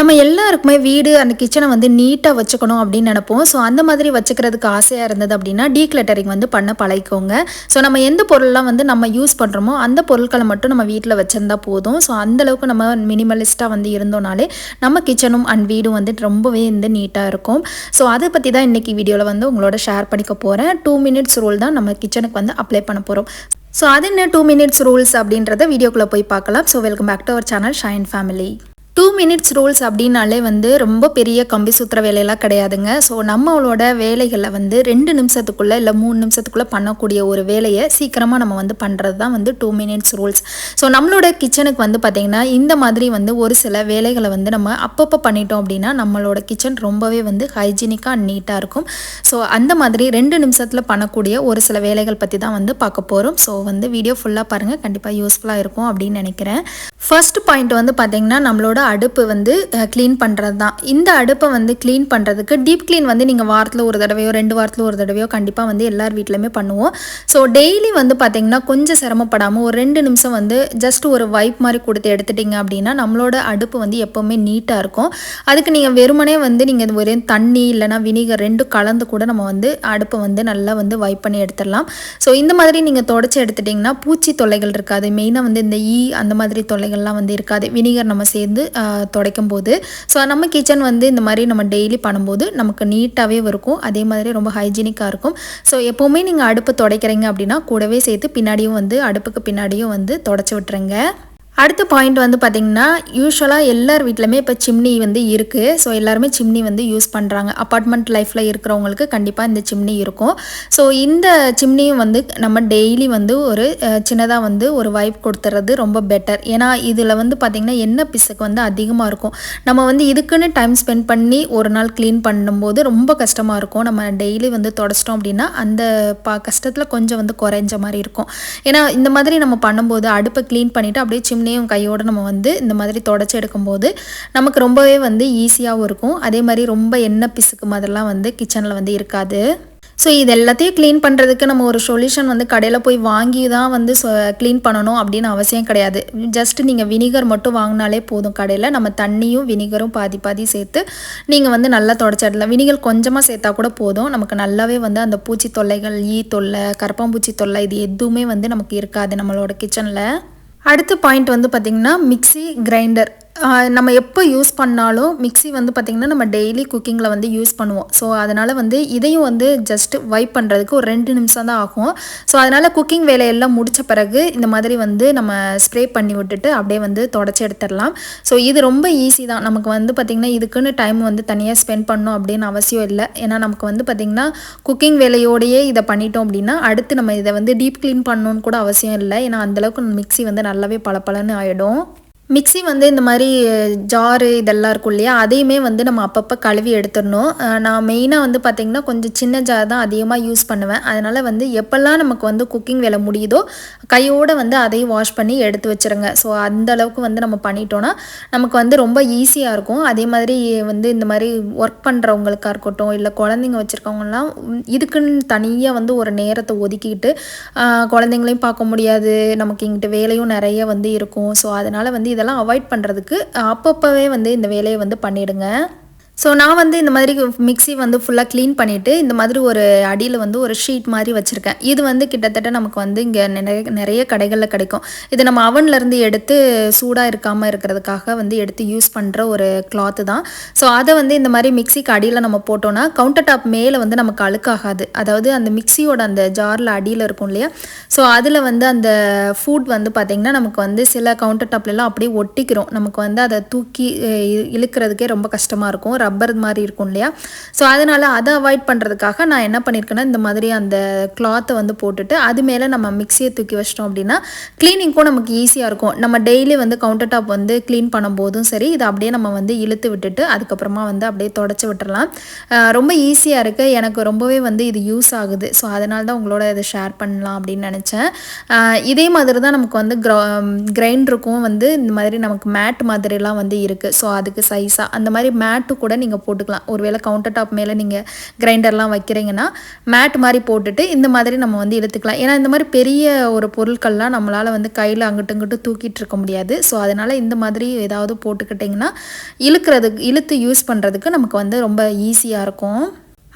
நம்ம எல்லாருக்குமே வீடு அந்த கிச்சனை வந்து நீட்டாக வச்சுக்கணும் அப்படின்னு நினைப்போம். ஸோ அந்த மாதிரி வச்சுக்கிறதுக்கு ஆசையாக இருந்தது அப்படின்னா டீக்ளட்டரிங் வந்து பண்ண பழகிக்கோங்க. ஸோ நம்ம எந்த பொருள்லாம் வந்து நம்ம யூஸ் பண்ணுறோமோ அந்த பொருட்களை மட்டும் நம்ம வீட்டில் வச்சுருந்தா போதும். ஸோ அந்தளவுக்கு நம்ம மினிமலிஸ்ட்டாக வந்து இருந்தோனாலே நம்ம கிச்சனும் அண்ட் வீடும் வந்து ரொம்பவே வந்து நீட்டாக இருக்கும். ஸோ அதை பற்றி தான் இன்றைக்கி வீடியோவில் வந்து உங்களோட ஷேர் பண்ணிக்க போகிறேன். 2 மினிட்ஸ் ரூல் தான் நம்ம கிச்சனுக்கு வந்து அப்ளை பண்ண போகிறோம். ஸோ அது என்ன 2 மினிட்ஸ் ரூல்ஸ் அப்படின்றத வீடியோக்குள்ளே போய் பார்க்கலாம். So welcome back to our channel shine family. 2 minutes rules அப்படின்னாலே வந்து ரொம்ப பெரிய கம்பி சுற்றுற வேலையெல்லாம் கிடையாதுங்க. ஸோ நம்மளோட வேலைகளை வந்து 2 நிமிஷத்துக்குள்ளே இல்லை 3 நிமிஷத்துக்குள்ளே பண்ணக்கூடிய ஒரு வேலையை சீக்கிரமாக நம்ம வந்து பண்ணுறது தான் வந்து 2 மினிட்ஸ் ரூல்ஸ். ஸோ நம்மளோட கிச்சனுக்கு வந்து பார்த்திங்கன்னா இந்த மாதிரி வந்து ஒரு சில வேலைகளை வந்து நம்ம அப்பப்போ பண்ணிட்டோம் அப்படின்னா நம்மளோட கிச்சன் ரொம்பவே வந்து ஹைஜீனிக்காக நீட்டாக இருக்கும். ஸோ அந்த மாதிரி 2 நிமிஷத்தில் பண்ணக்கூடிய ஒரு சில வேலைகள் பற்றி தான் வந்து பார்க்க போகிறோம். ஸோ வந்து வீடியோ ஃபுல்லாக பாருங்கள், கண்டிப்பாக யூஸ்ஃபுல்லாக இருக்கும் அப்படின்னு நினைக்கிறேன். ஃபர்ஸ்ட் பாயிண்ட் வந்து பார்த்திங்கன்னா நம்மளோட அடுப்பு வந்து க்ளீன் பண்ணுறது தான். இந்த அடுப்பை வந்து க்ளீன் பண்ணுறதுக்கு டீப் க்ளீன் வந்து நீங்கள் வாரத்தில் ஒரு தடவையோ 2 வாரத்தில் ஒரு தடவையோ கண்டிப்பாக வந்து எல்லார் வீட்லையுமே பண்ணுவோம். ஸோ டெய்லி வந்து பார்த்திங்கன்னா கொஞ்சம் சிரமப்படாமல் ஒரு 2 நிமிஷம் வந்து ஜஸ்ட் ஒரு வைப் மாதிரி கொடுத்து எடுத்துட்டிங்க அப்படின்னா நம்மளோட அடுப்பு வந்து எப்போவுமே நீட்டாக இருக்கும். அதுக்கு நீங்கள் வெறுமனே வந்து நீங்கள் ஒரு தண்ணி இல்லைனா வினிகர் 2 கலந்து கூட நம்ம வந்து அடுப்பை வந்து நல்லா வந்து வைப் பண்ணி எடுத்துடலாம். ஸோ இந்த மாதிரி நீங்கள் தொடச்சி எடுத்துட்டிங்கன்னா பூச்சி தொல்லைகள் இருக்காது. மெயினாக வந்து இந்த அந்த மாதிரி தொல்லைகள்லாம் வந்து இருக்காது வினிகர் நம்ம சேர்ந்து துடைக்கும் போது. ஸோ நம்ம கிச்சன் வந்து இந்த மாதிரி நம்ம டெய்லி பண்ணும்போது நமக்கு நீட்டாகவே இருக்கும். அதே மாதிரி ரொம்ப ஹைஜீனிக்காக இருக்கும். ஸோ எப்போவுமே நீங்கள் அடுப்பு துடைக்கிறீங்க அப்படின்னா கூடவே சேர்த்து பின்னாடியும் வந்து அடுப்புக்கு பின்னாடியும் வந்து தொடச்சி விட்டுருங்க. அடுத்த பாயிண்ட் வந்து பார்த்திங்கன்னா யூஸ்வலாக எல்லார் வீட்லையுமே இப்போ சிம்னி வந்து இருக்குது. ஸோ எல்லாருமே சிம்னி வந்து யூஸ் பண்ணுறாங்க. அப்பார்ட்மெண்ட் லைஃப்பில் இருக்கிறவங்களுக்கு கண்டிப்பாக இந்த சிம்னி இருக்கும். ஸோ இந்த சிம்னியும் வந்து நம்ம டெய்லி வந்து ஒரு சின்னதாக வந்து ஒரு வைப் கொடுத்துறது ரொம்ப பெட்டர். ஏன்னா இதில் வந்து பார்த்திங்கன்னா எண்ணெய் பிசுக்கு வந்து அதிகமாக இருக்கும். நம்ம வந்து இதுக்குன்னு டைம் ஸ்பெண்ட் பண்ணி ஒரு நாள் க்ளீன் பண்ணும்போது ரொம்ப கஷ்டமாக இருக்கும். நம்ம டெய்லி வந்து தொடச்சிட்டோம் அப்படின்னா அந்த கஷ்டத்தில் கொஞ்சம் வந்து குறைஞ்ச மாதிரி இருக்கும். ஏன்னா இந்த மாதிரி நம்ம பண்ணும்போது அடுப்பை க்ளீன் பண்ணிவிட்டு அப்படியே சிம்னி கையோடு நம்ம வந்து இந்த மாதிரி தொடச்சி எடுக்கும்போது நமக்கு ரொம்பவே வந்து ஈஸியாகவும் இருக்கும். அதே மாதிரி ரொம்ப எண்ணெய் பிசுக்கு மாதிரிலாம் வந்து கிச்சனில் வந்து இருக்காது. ஸோ இது எல்லாத்தையும் க்ளீன் பண்ணுறதுக்கு நம்ம ஒரு சொல்யூஷன் வந்து கடையில் போய் வாங்கி தான் வந்து க்ளீன் பண்ணணும் அப்படின்னு அவசியம் கிடையாது. ஜஸ்ட் நீங்கள் வினிகர் மட்டும் வாங்கினாலே போதும். கடையில் நம்ம தண்ணியும் வினிகரும் பாதி பாதி சேர்த்து நீங்கள் வந்து நல்லா தொடச்சிடலாம். வினிகர் கொஞ்சமாக சேர்த்தா கூட போதும். நமக்கு நல்லாவே வந்து அந்த பூச்சி தொல்லைகள், தொல்லை, கரப்பாம்பூச்சி தொல்லை இது எதுவுமே வந்து நமக்கு இருக்காது நம்மளோட கிச்சனில். அடுத்த பாயிண்ட் வந்து பார்த்திங்கன்னா மிக்ஸி, கிரைண்டர். நம்ம எப்போ யூஸ் பண்ணாலும் மிக்ஸி வந்து பார்த்திங்கன்னா நம்ம டெய்லி குக்கிங்கில் வந்து யூஸ் பண்ணுவோம். ஸோ அதனால் வந்து இதையும் வந்து ஜஸ்ட் வைப் பண்ணுறதுக்கு ஒரு 2 நிமிஷம் தான் ஆகும். ஸோ அதனால் குக்கிங் வேலையெல்லாம் முடித்த பிறகு இந்த மாதிரி வந்து நம்ம ஸ்ப்ரே பண்ணி விட்டுட்டு அப்படியே வந்து தொடச்சி எடுத்துடலாம். ஸோ இது ரொம்ப ஈஸி தான். நமக்கு வந்து பார்த்திங்கன்னா இதுக்குன்னு டைம் வந்து தனியாக ஸ்பெண்ட் பண்ணணும் அப்படின்னு அவசியம் இல்லை. ஏன்னா நமக்கு வந்து பார்த்திங்கன்னா குக்கிங் வேலையோடையே இதை பண்ணிட்டோம் அப்படின்னா அடுத்து நம்ம இதை வந்து டீப் க்ளீன் பண்ணணுன்னு கூட அவசியம் இல்லை. ஏன்னா அந்தளவுக்கு மிக்ஸி வந்து நல்லாவே பளபளன்னு ஆகிடும். மிக்ஸி வந்து இந்த மாதிரி ஜாரு இதெல்லாம் இருக்கும் இல்லையா, அதையுமே வந்து நம்ம அப்பப்போ கழுவி எடுத்துடணும். நான் மெயினாக வந்து பார்த்திங்கன்னா கொஞ்சம் சின்ன ஜார் தான் அதிகமாக யூஸ் பண்ணுவேன். அதனால் வந்து எப்போல்லாம் நமக்கு வந்து குக்கிங் வேலை முடியுதோ கையோடு வந்து அதையும் வாஷ் பண்ணி எடுத்து வச்சுருங்க. ஸோ அந்த அளவுக்கு வந்து நம்ம பண்ணிட்டோன்னா நமக்கு வந்து ரொம்ப ஈஸியாக இருக்கும். அதே மாதிரி வந்து இந்த மாதிரி ஒர்க் பண்ணுறவங்களுக்காக இருக்கட்டும் இல்லை குழந்தைங்க வச்சுருக்கவங்கலாம் இதுக்குன்னு தனியாக வந்து ஒரு நேரத்தை ஒதுக்கிட்டு குழந்தைங்களையும் பார்க்க முடியாது. நமக்கு இங்கிட்டு வேலையும் நிறைய வந்து இருக்கும். ஸோ அதனால் வந்து இதெல்லாம் அவாய்ட் பண்ணுறதுக்கு அப்பப்போவே வந்து இந்த வேலையை வந்து பண்ணிடுங்க. ஸோ நான் வந்து இந்த மாதிரி மிக்ஸி வந்து ஃபுல்லாக க்ளீன் பண்ணிவிட்டு இந்த மாதிரி ஒரு அடியில் வந்து ஒரு ஷீட் மாதிரி வச்சுருக்கேன். இது வந்து கிட்டத்தட்ட நமக்கு வந்து இங்கே நிறைய கடைகளில் கிடைக்கும். இது நம்ம அவன்லேருந்து எடுத்து சூடாக இருக்காமல் இருக்கிறதுக்காக வந்து எடுத்து யூஸ் பண்ணுற ஒரு கிளாத்து தான். ஸோ அதை வந்து இந்த மாதிரி மிக்ஸிக்கு அடியில் நம்ம போட்டோன்னா கவுண்டர் டாப் மேலே வந்து நமக்கு அழுக்காகாது. அதாவது அந்த மிக்ஸியோட அந்த ஜாரில் அடியில் இருக்கும் இல்லையா, ஸோ அதில் வந்து அந்த ஃபுட் வந்து பார்த்திங்கன்னா நமக்கு வந்து சில கவுண்டர் டாப்லலாம் அப்படியே ஒட்டிக்கிறோம். நமக்கு வந்து அதை தூக்கி இழுக்கிறதுக்கே ரொம்ப கஷ்டமாக இருக்கும். ரப்பர் மாதிரி இருக்கும் இல்லையா, ஸோ அதனால் அதை அவாய்ட் பண்ணுறதுக்காக நான் என்ன பண்ணியிருக்கேன்னா இந்த மாதிரி அந்த கிளாத்தை வந்து போட்டுட்டு அது மேலே நம்ம மிக்ஸியை தூக்கி வச்சிட்டோம் அப்படின்னா க்ளீனிங்க்கும் நமக்கு ஈஸியாக இருக்கும். நம்ம டெய்லி வந்து கவுண்டர் டாப் வந்து க்ளீன் பண்ணும்போதும் சரி இதை அப்படியே நம்ம வந்து இழுத்து விட்டுட்டு அதுக்கப்புறமா வந்து அப்படியே தொடச்சி விட்டுறலாம். ரொம்ப ஈஸியாக இருக்குது. எனக்கு ரொம்பவே வந்து இது யூஸ் ஆகுது. ஸோ அதனால தான் உங்களோட இதை ஷேர் பண்ணலாம் அப்படின்னு நினச்சேன். இதே மாதிரி தான் நமக்கு வந்து கிரைண்டருக்கும் வந்து இந்த மாதிரி நமக்கு மேட் மாதிரிலாம் வந்து இருக்குது. ஸோ அதுக்கு சைஸாக அந்த மாதிரி மேட்டு கூட நீங்கள் போட்டுக்கலாம். ஒருவேளை கவுண்டர் டாப் மேலே நீங்கள் கிரைண்டர்லாம் வைக்கிறீங்கன்னா மேட் மாதிரி போட்டுட்டு இந்த மாதிரி நம்ம வந்து இழுத்துக்கலாம். ஏன்னா இந்த மாதிரி பெரிய ஒரு பொருட்கள்லாம் நம்மளால் வந்து கையில் அங்கிட்டு இங்கிட்டு தூக்கிட்டு இருக்க முடியாது. ஸோ அதனால் இந்த மாதிரி ஏதாவது போட்டுக்கிட்டிங்கன்னா இழுத்து யூஸ் பண்ணுறதுக்கு நமக்கு வந்து ரொம்ப ஈஸியாக இருக்கும்.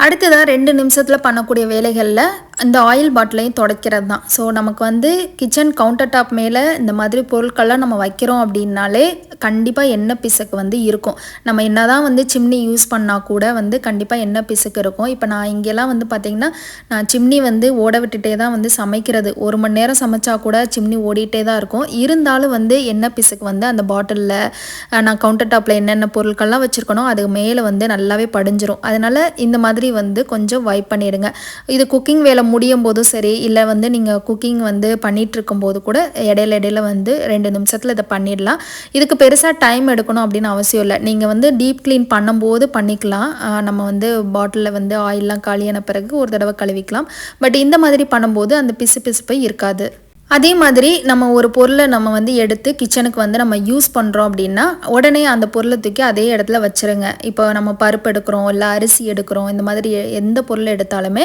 அடுத்ததாக 2 நிமிஷத்தில் பண்ணக்கூடிய வேலைகளில் இந்த ஆயில் பாட்டிலையும் துடைக்கிறது தான். ஸோ நமக்கு வந்து கிச்சன் கவுண்டர் டாப் மேலே இந்த மாதிரி பொருட்கள்லாம் நம்ம வைக்கிறோம் அப்படின்னாலே கண்டிப்பாக எண்ணெய் பிசுக்கு வந்து இருக்கும். நம்ம என்ன தான் வந்து சிம்னி யூஸ் பண்ணால் கூட வந்து கண்டிப்பாக எண்ணெய் பிசுக்கு இருக்கும். இப்போ நான் இங்கெல்லாம் வந்து பார்த்திங்கன்னா நான் சிம்னி வந்து ஓட விட்டுட்டே தான் வந்து சமைக்கிறது. 1 மணி நேரம் சமைச்சா கூட சிம்னி ஓடிட்டே தான் இருக்கும். இருந்தாலும் வந்து எண்ணெய் பிசுக்கு வந்து அந்த பாட்டிலில் நான் கவுண்டர் டாப்பில் என்னென்ன பொருட்கள்லாம் வச்சுருக்கணும் அது மேலே வந்து நல்லாவே படிஞ்சிரும். அதனால் இந்த மாதிரி வந்து கொஞ்சம் வைப் பண்ணிடுங்க. இது குக்கிங் வேலை முடியும் போதும் சரி, இல்லை வந்து நீங்கள் குக்கிங் வந்து பண்ணிட்டு இருக்கும்போது கூட இடையில வந்து 2 நிமிஷத்தில் இதை பண்ணிடலாம். இதுக்கு பெருசாக டைம் எடுக்கணும் அப்படின்னு அவசியம் இல்லை. நீங்கள் வந்து டீப் க்ளீன் பண்ணும்போது பண்ணிக்கலாம். நம்ம வந்து பாட்டிலில் வந்து ஆயிலெலாம் காலியான பிறகு ஒரு தடவை கழுவிக்கலாம். பட் இந்த மாதிரி பண்ணும்போது அந்த பிசுப்பை இருக்காது. அதே மாதிரி நம்ம ஒரு பொருளை நம்ம வந்து எடுத்து கிச்சனுக்கு வந்து நம்ம யூஸ் பண்ணுறோம் அப்படின்னா உடனே அந்த பொருளை தூக்கி அதே இடத்துல வச்சுருங்க. இப்போ நம்ம பருப்பு எடுக்கிறோம், இல்லை அரிசி எடுக்கிறோம், இந்த மாதிரி எந்த பொருளை எடுத்தாலுமே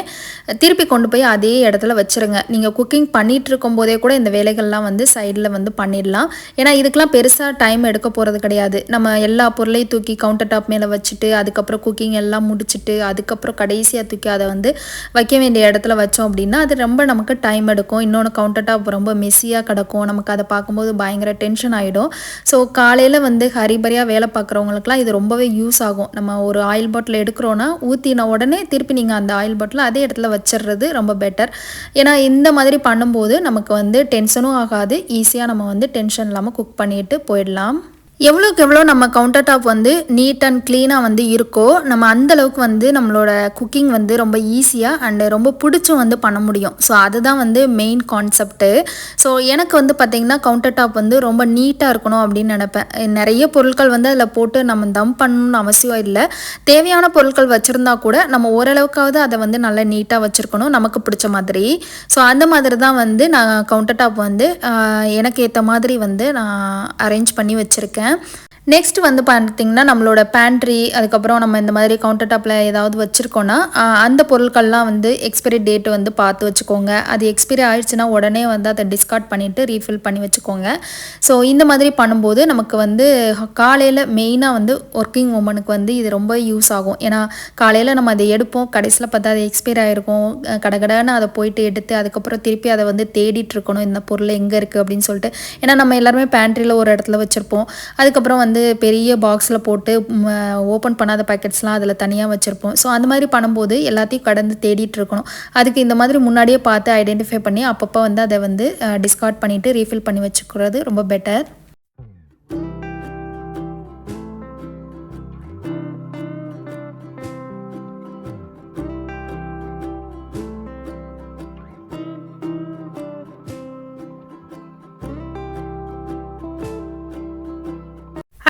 திருப்பி கொண்டு போய் அதே இடத்துல வச்சுருங்க. நீங்கள் குக்கிங் பண்ணிகிட்டு இருக்கும்போதே கூட இந்த வேலைகள்லாம் வந்து சைடில் வந்து பண்ணிடலாம். ஏன்னா இதுக்கெலாம் பெருசாக டைம் எடுக்க போகிறது கிடையாது. நம்ம எல்லா பொருளையும் தூக்கி கவுண்டர் டாப் மேலே வச்சுட்டு அதுக்கப்புறம் குக்கிங் எல்லாம் முடிச்சுட்டு அதுக்கப்புறம் கடைசியாக தூக்கி அதை வந்து வைக்க வேண்டிய இடத்துல வச்சோம் அப்படின்னா அது ரொம்ப நமக்கு டைம் எடுக்கும். இன்னொன்று கவுண்டர் டாப் ரொம்ப மெஸ்ஸியாக கிடக்கும். நமக்கு அதை பார்க்கும்போது பயங்கர டென்ஷன் ஆகிடும். ஸோ காலையில் வந்து ஹரிபரியாக வேலை பார்க்குறவங்களுக்குலாம் இது ரொம்பவே யூஸ் ஆகும். நம்ம ஒரு ஆயில் பாட்டில் எடுக்கிறோன்னா ஊற்றின உடனே திருப்பி நீங்கள் அந்த ஆயில் பாட்டில் அதே இடத்துல வச்சிடுறது ரொம்ப பெட்டர். ஏன்னா இந்த மாதிரி பண்ணும்போது நமக்கு வந்து டென்ஷனும் ஆகாது. ஈஸியாக நம்ம வந்து டென்ஷன் இல்லாமல் குக் பண்ணிட்டு போயிடலாம். எவ்வளோக்கு எவ்வளோ நம்ம கவுண்டர் டாப் வந்து நீட் அண்ட் க்ளீனாக வந்து இருக்கோ நம்ம அந்தளவுக்கு வந்து நம்மளோட குக்கிங் வந்து ரொம்ப ஈஸியாக அண்டு ரொம்ப பிடிச்சும் வந்து பண்ண முடியும். ஸோ அதுதான் வந்து மெயின் கான்செப்ட்டு. ஸோ எனக்கு வந்து பார்த்திங்கன்னா கவுண்டர் டாப் வந்து ரொம்ப நீட்டாக இருக்கணும் அப்படின்னு நினப்பேன். நிறைய பொருட்கள் வந்து அதில் போட்டு நம்ம தம் பண்ணணும்னு அவசியம் இல்லை. தேவையான பொருட்கள் வச்சுருந்தா கூட நம்ம ஓரளவுக்காவது அதை வந்து நல்லா நீட்டாக வச்சுருக்கணும் நமக்கு பிடிச்ச மாதிரி. ஸோ அந்த மாதிரி தான் வந்து நான் கவுண்டர் டாப் வந்து எனக்கு ஏற்ற மாதிரி வந்து நான் அரேஞ்ச் பண்ணி வச்சுருக்கேன். நெக்ஸ்ட் வந்து பார்த்திங்கன்னா நம்மளோட பேண்ட்ரி, அதுக்கப்புறம் நம்ம இந்த மாதிரி கவுண்டர் டாப்பில் ஏதாவது வச்சுருக்கோன்னா அந்த பொருட்கள்லாம் வந்து எக்ஸ்பைரி டேட்டு வந்து பார்த்து வச்சுக்கோங்க. அது எக்ஸ்பைரி ஆயிடுச்சுன்னா உடனே வந்து அதை டிஸ்கார்ட் பண்ணிவிட்டு ரீஃபில் பண்ணி வச்சுக்கோங்க. ஸோ இந்த மாதிரி பண்ணும்போது நமக்கு வந்து காலையில் மெயினாக வந்து ஒர்க்கிங் உமனுக்கு வந்து இது ரொம்ப யூஸ் ஆகும். ஏன்னா காலையில் நம்ம அதை எடுப்போம், கடைசியில் பார்த்தா அது எக்ஸ்பைரி ஆகிருக்கும். கடகடன்னு அதை போயிட்டு எடுத்து அதுக்கப்புறம் திருப்பி அதை வந்து தேடிட்டு இருக்கணும் இந்த பொருள் எங்கே இருக்குது அப்படின்னு சொல்லிட்டு. ஏன்னா நம்ம எல்லாருமே பேண்ட்ரியில் ஒரு இடத்துல வச்சுருப்போம். அதுக்கப்புறம் வந்து பெரிய பாக்ஸில் போட்டு ஓப்பன் பண்ணாத பேக்கெட்ஸ்லாம் அதில் தனியாக வச்சுருப்போம். ஸோ அந்த மாதிரி பண்ணும்போது எல்லாத்தையும் கடந்து தேடிட்டு இருக்கணும். அதுக்கு இந்த மாதிரி முன்னாடியே பார்த்து ஐடென்டிஃபை பண்ணி அப்பப்போ வந்து அதை வந்து டிஸ்கார்ட் பண்ணிவிட்டு ரீஃபில் பண்ணி வச்சுக்கிறது ரொம்ப பெட்டர்.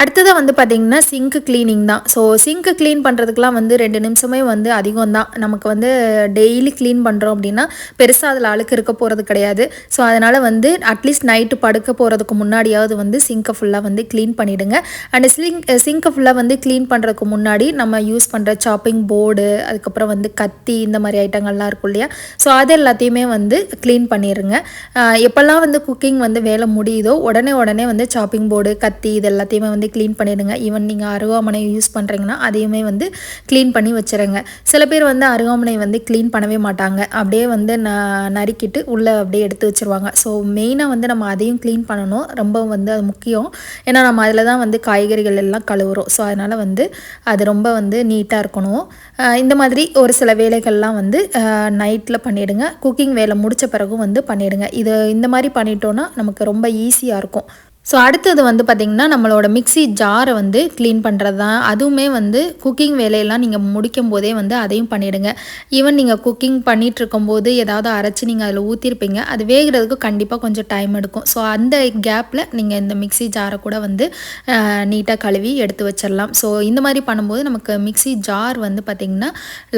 அடுத்ததாக வந்து பார்த்திங்கன்னா சிங்க்கு க்ளீனிங் தான். ஸோ சிங்க்கு க்ளீன் பண்ணுறதுக்குலாம் வந்து 2 நிமிஷமே வந்து அதிகம் தான். நமக்கு வந்து டெய்லி க்ளீன் பண்ணுறோம் அப்படின்னா பெருசாக அதில் அழுக்கு இருக்க போகிறது கிடையாது. ஸோ அதனால் வந்து அட்லீஸ்ட் நைட்டு படுக்க போகிறதுக்கு முன்னாடியாவது வந்து சிங்க்கை ஃபுல்லாக வந்து க்ளீன் பண்ணிவிடுங்க. அண்ட் சிங்க்கை ஃபுல்லாக வந்து க்ளீன் பண்ணுறதுக்கு முன்னாடி நம்ம யூஸ் பண்ணுற சாப்பிங் போர்டு, அதுக்கப்புறம் வந்து கத்தி, இந்த மாதிரி ஐட்டங்கள்லாம் இருக்கும் இல்லையா, ஸோ அது எல்லாத்தையுமே வந்து க்ளீன் பண்ணிடுங்க. எப்போல்லாம் வந்து குக்கிங் வந்து வேலை முடியுதோ உடனே வந்து சாப்பிங் போர்டு, கத்தி இது எல்லாத்தையுமே வந்து க்ளீன் பண்ணிடுங்க. ஈவன் நீங்கள் அருவாமனை யூஸ் பண்ணுறீங்கன்னா அதையுமே வந்து க்ளீன் பண்ணி வச்சுருங்க. சில பேர் வந்து அருவாமனை வந்து க்ளீன் பண்ணவே மாட்டாங்க, அப்படியே வந்து நறுக்கிட்டு உள்ளே அப்படியே எடுத்து வச்சுருவாங்க. ஸோ மெயினாக வந்து நம்ம அதையும் க்ளீன் பண்ணணும், ரொம்ப வந்து அது முக்கியம். ஏன்னா நம்ம அதில் தான் வந்து காய்கறிகள் எல்லாம் கழுவுறோம். ஸோ அதனால் வந்து அது ரொம்ப வந்து நீட்டாக இருக்கணும். இந்த மாதிரி ஒரு சில வேலைகள்லாம் வந்து நைட்டில் பண்ணிவிடுங்க. குக்கிங் வேலை முடித்த பிறகும் வந்து பண்ணிவிடுங்க. இந்த மாதிரி பண்ணிட்டோன்னா நமக்கு ரொம்ப ஈஸியாக இருக்கும். ஸோ அடுத்தது வந்து பார்த்திங்கன்னா நம்மளோட மிக்ஸி ஜாரை வந்து க்ளீன் பண்ணுறது தான். அதுவுமே வந்து குக்கிங் வேலையெல்லாம் நீங்கள் முடிக்கும் போதே வந்து அதையும் பண்ணிவிடுங்க. ஈவன் நீங்கள் குக்கிங் பண்ணிகிட்டு இருக்கும்போது ஏதாவது அரைச்சி நீங்கள் அதில் ஊற்றிருப்பீங்க, அது வேகிறதுக்கு கண்டிப்பாக கொஞ்சம் டைம் எடுக்கும். ஸோ அந்த கேப்பில் நீங்கள் இந்த மிக்ஸி ஜாரை கூட வந்து நீட்டாக கழுவி எடுத்து வச்சிடலாம். ஸோ இந்த மாதிரி பண்ணும்போது நமக்கு மிக்ஸி ஜார் வந்து பார்த்திங்கன்னா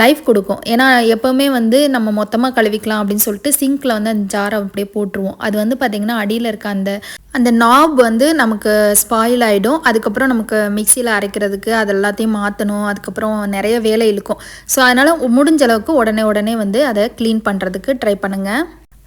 லைஃப் கொடுக்கும். ஏன்னா எப்போவுமே வந்து நம்ம மொத்தமாக கழுவிக்கலாம் அப்படின்னு சொல்லிட்டு சிங்க்கில் வந்து அந்த ஜாரை அப்படியே போட்டுருவோம். அது வந்து பார்த்திங்கன்னா அடியில் இருக்க அந்த அந்த நாப் வந்து நமக்கு ஸ்பாயில் ஆகிடும். அதுக்கப்புறம் நமக்கு மிக்சியில் அரைக்கிறதுக்கு அது எல்லாத்தையும் மாற்றணும். அதுக்கப்புறம் நிறைய வேலை இருக்கும். ஸோ அதனால் முடிஞ்ச அளவுக்கு உடனே வந்து அதை க்ளீன் பண்ணுறதுக்கு ட்ரை பண்ணுங்கள்.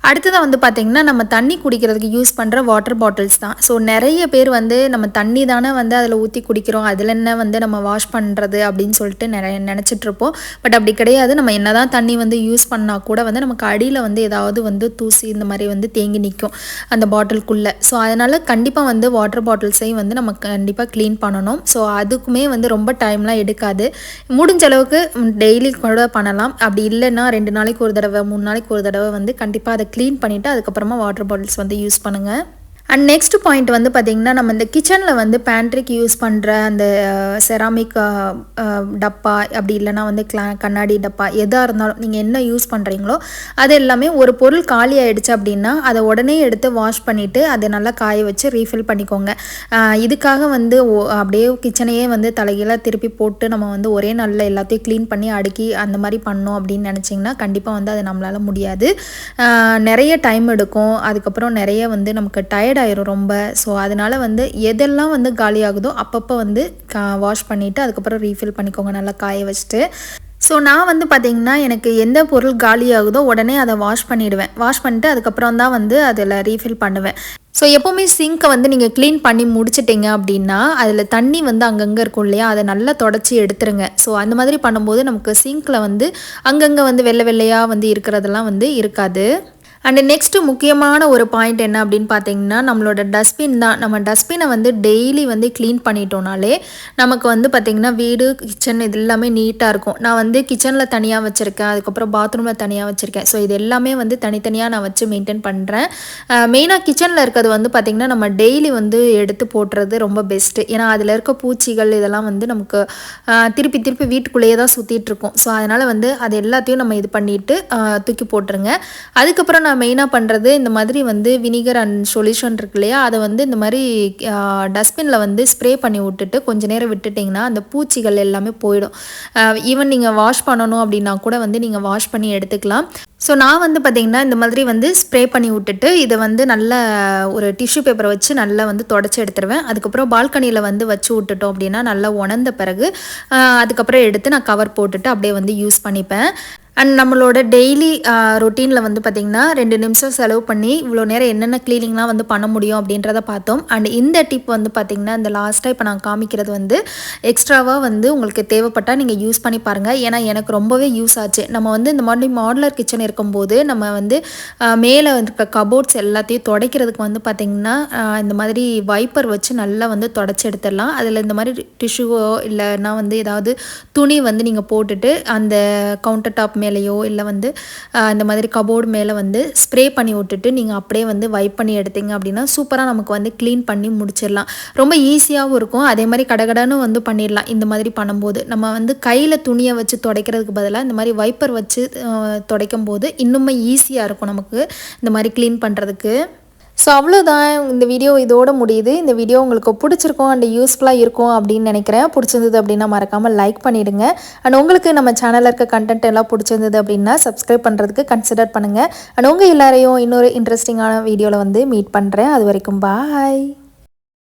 அடுத்ததாக வந்து பார்த்திங்கன்னா நம்ம தண்ணி குடிக்கிறதுக்கு யூஸ் பண்ணுற வாட்டர் பாட்டில்ஸ் தான். ஸோ நிறைய பேர் வந்து நம்ம தண்ணி தானே வந்து அதில் ஊற்றி குடிக்கிறோம், அதில் என்ன வந்து நம்ம வாஷ் பண்ணுறது அப்படின்னு சொல்லிட்டு நினச்சிட்ருப்போம். பட் அப்படி கிடையாது. நம்ம என்ன தான் தண்ணி வந்து யூஸ் பண்ணால் கூட வந்து நமக்கு அடியில் வந்து ஏதாவது வந்து தூசி இந்த மாதிரி வந்து தேங்கி நிற்கும் அந்த பாட்டிலுக்குள்ளே. ஸோ அதனால் கண்டிப்பாக வந்து வாட்டர் பாட்டில்ஸையும் வந்து நம்ம கண்டிப்பாக க்ளீன் பண்ணணும். ஸோ அதுக்குமே வந்து ரொம்ப டைம்லாம் எடுக்காது. முடிஞ்ச அளவுக்கு டெய்லி கூட பண்ணலாம். அப்படி இல்லைன்னா 2 நாளைக்கு ஒரு தடவை 3 நாளைக்கு ஒரு தடவை வந்து கண்டிப்பாக அதை க்ளீன் பண்ணிவிட்டு அதுக்கப்புறமா வாட்டர் பாட்டில்ஸ் வந்து யூஸ் பண்ணுங்கள். அண்ட் நெக்ஸ்ட் பாயிண்ட் வந்து பார்த்திங்கன்னா நம்ம இந்த கிச்சனில் வந்து பேண்ட்ரிக்கு யூஸ் பண்ணுற அந்த செராமிக் டப்பா அப்படி இல்லைனா வந்து கண்ணாடி டப்பா எதாக இருந்தாலும் நீங்கள் என்ன யூஸ் பண்ணுறீங்களோ அது எல்லாமே ஒரு பொருள் காலி ஆகிடுச்சு அப்படின்னா அதை உடனே எடுத்து வாஷ் பண்ணிவிட்டு அதை நல்லா காய வச்சு ரீஃபில் பண்ணிக்கோங்க. இதுக்காக வந்து அப்படியே கிச்சனையே வந்து தலைகீழாக திருப்பி போட்டு நம்ம வந்து ஒரே நாளில் எல்லாத்தையும் க்ளீன் பண்ணி அடுக்கி அந்த மாதிரி பண்ணோம் அப்படின்னு நினச்சிங்கன்னா கண்டிப்பாக வந்து அது நம்மளால் முடியாது. நிறைய டைம் எடுக்கும். அதுக்கப்புறம் நிறைய வந்து நமக்கு ஆயிரும் ரொம்ப. ஸோ அதனால் வந்து எதெல்லாம் வந்து காலி ஆகுதோ அப்பப்போ வந்து வாஷ் பண்ணிவிட்டு அதுக்கப்புறம் ரீஃபில் பண்ணிக்கோங்க நல்லா காய வச்சுட்டு. ஸோ நான் வந்து பார்த்திங்கன்னா எனக்கு எந்த பொருள் காலி ஆகுதோ உடனே அதை வாஷ் பண்ணிவிடுவேன். வாஷ் பண்ணிட்டு அதுக்கப்புறம் தான் வந்து அதில் ரீஃபில் பண்ணுவேன். ஸோ எப்போவுமே சிங்க்கை வந்து நீங்கள் க்ளீன் பண்ணி முடிச்சிட்டிங்க அப்படின்னா அதில் தண்ணி வந்து அங்கங்கே இருக்கும் இல்லையா, அதை நல்லா தொடச்சி எடுத்துருங்க. ஸோ அந்த மாதிரி பண்ணும்போது நமக்கு சிங்க்கில் வந்து அங்கங்கே வந்து வெள்ளை வெள்ளையாக வந்து இருக்கிறதெல்லாம் வந்து இருக்காது. அண்டு நெக்ஸ்ட்டு முக்கியமான ஒரு பாயிண்ட் என்ன அப்படின்னு பார்த்தீங்கன்னா நம்மளோட டஸ்ட்பின் தான். நம்ம டஸ்ட்பினை வந்து டெய்லி வந்து க்ளீன் பண்ணிட்டோனாலே நமக்கு வந்து பார்த்திங்கன்னா வீடு கிச்சன் இது எல்லாமே நீட்டாக இருக்கும். நான் வந்து கிச்சனில் தனியாக வச்சுருக்கேன், அதுக்கப்புறம் பாத்ரூமில் தனியாக வச்சுருக்கேன். ஸோ இது எல்லாமே வந்து தனித்தனியாக நான் வச்சு மெயின்டைன் பண்ணுறேன். மெயினாக கிச்சனில் இருக்கிறது வந்து பார்த்திங்கன்னா நம்ம டெய்லி வந்து எடுத்து போட்டுறது ரொம்ப பெஸ்ட்டு. ஏன்னா அதில் இருக்க பூச்சிகள் இதெல்லாம் வந்து நமக்கு திருப்பி திருப்பி வீட்டுக்குள்ளேயே தான் சுற்றிட்டுருக்கோம். ஸோ அதனால் வந்து அது எல்லாத்தையும் நம்ம இது பண்ணிவிட்டு தூக்கி போட்டுருங்க. அதுக்கப்புறம் நான் மெயினாக பண்ணுறது இந்த மாதிரி வந்து வினிகர் அண்ட் சொல்யூஷன் இருக்கு இல்லையா, அதை வந்து இந்த மாதிரி டஸ்ட்பினில் வந்து ஸ்ப்ரே பண்ணி விட்டுட்டு கொஞ்சம் நேரம் விட்டுட்டிங்கன்னா அந்த பூச்சிகள் எல்லாமே போயிடும். ஈவன் நீங்கள் வாஷ் பண்ணணும் அப்படின்னா கூட வந்து நீங்கள் வாஷ் பண்ணி எடுத்துக்கலாம். ஸோ நான் வந்து பார்த்திங்கன்னா இந்த மாதிரி வந்து ஸ்ப்ரே பண்ணி விட்டுட்டு இதை வந்து நல்ல ஒரு டிஷ்யூ பேப்பரை வச்சு நல்லா வந்து தொடச்சி எடுத்துருவேன். அதுக்கப்புறம் பால்கனியில் வந்து வச்சு விட்டுட்டோம் அப்படின்னா நல்லா உணர்ந்த பிறகு அதுக்கப்புறம் எடுத்து நான் கவர் போட்டுட்டு அப்படியே வந்து யூஸ் பண்ணிப்பேன். அண்ட் நம்மளோட டெய்லி ரொட்டீனில் வந்து பார்த்திங்கன்னா 2 நிமிஷம் செலவு பண்ணி இவ்வளோ நேரம் என்னென்ன க்ளீனிங்லாம் வந்து பண்ண முடியும் அப்படின்றத பார்த்தோம். அண்ட் இந்த டிப் வந்து பார்த்திங்கன்னா இந்த லாஸ்ட்டாக இப்போ நான் காமிக்கிறது வந்து எக்ஸ்ட்ராவாக வந்து உங்களுக்கு தேவைப்பட்டால் நீங்கள் யூஸ் பண்ணி பாருங்கள். ஏன்னா எனக்கு ரொம்பவே யூஸ் ஆச்சு. நம்ம வந்து இந்த மாதிரி மாடுலர் கிச்சன் இருக்கும்போது நம்ம வந்து மேலே இருக்க கபோர்ட்ஸ் எல்லாத்தையும் துடைக்கிறதுக்கு வந்து பார்த்திங்கன்னா இந்த மாதிரி வைப்பர் வச்சு நல்லா வந்து தொடச்சி எடுத்துடலாம். அதில் இந்த மாதிரி டிஷ்யூவோ இல்லைன்னா வந்து ஏதாவது துணி வந்து நீங்கள் போட்டுட்டு அந்த கவுண்டர் டாப் மேலேயோ இல்லை வந்து இந்த மாதிரி கபோர்டு மேலே வந்து ஸ்ப்ரே பண்ணி விட்டுட்டு நீங்கள் அப்படியே வந்து வைப் பண்ணி எடுத்தீங்க அப்படின்னா சூப்பராக நமக்கு வந்து க்ளீன் பண்ணி முடிச்சிடலாம். ரொம்ப ஈஸியாகவும் இருக்கும். அதே மாதிரி கடகடன்னு வந்து பண்ணிடலாம். இந்த மாதிரி பண்ணும்போது நம்ம வந்து கையில் துணியை வச்சு துடைக்கிறதுக்கு பதிலாக இந்த மாதிரி வைப்பர் வச்சு துடைக்கும் போது இன்னுமே ஈஸியாக இருக்கும் நமக்கு இந்த மாதிரி க்ளீன் பண்ணுறதுக்கு. ஸோ அவ்வளோதான், இந்த வீடியோ இதோட முடியுது. இந்த வீடியோ உங்களுக்கு பிடிச்சிருக்கும் அண்ட் யூஸ்ஃபுல்லாக இருக்கும் அப்படின்னு நினைக்கிறேன். பிடிச்சிருந்தது அப்படின்னா மறக்காமல் லைக் பண்ணிவிடுங்க. அண்ட் உங்களுக்கு நம்ம சேனலில் இருக்க கண்டென்ட் எல்லாம் பிடிச்சிருந்தது அப்படின்னா சப்ஸ்கிரைப் பண்ணுறதுக்கு கன்சிடர் பண்ணுங்கள். அண்ட் உங்கள் எல்லாரையும் இன்னொரு இன்ட்ரெஸ்டிங்கான வீடியோவில் வந்து மீட் பண்ணுறேன். அது வரைக்கும் பாய்.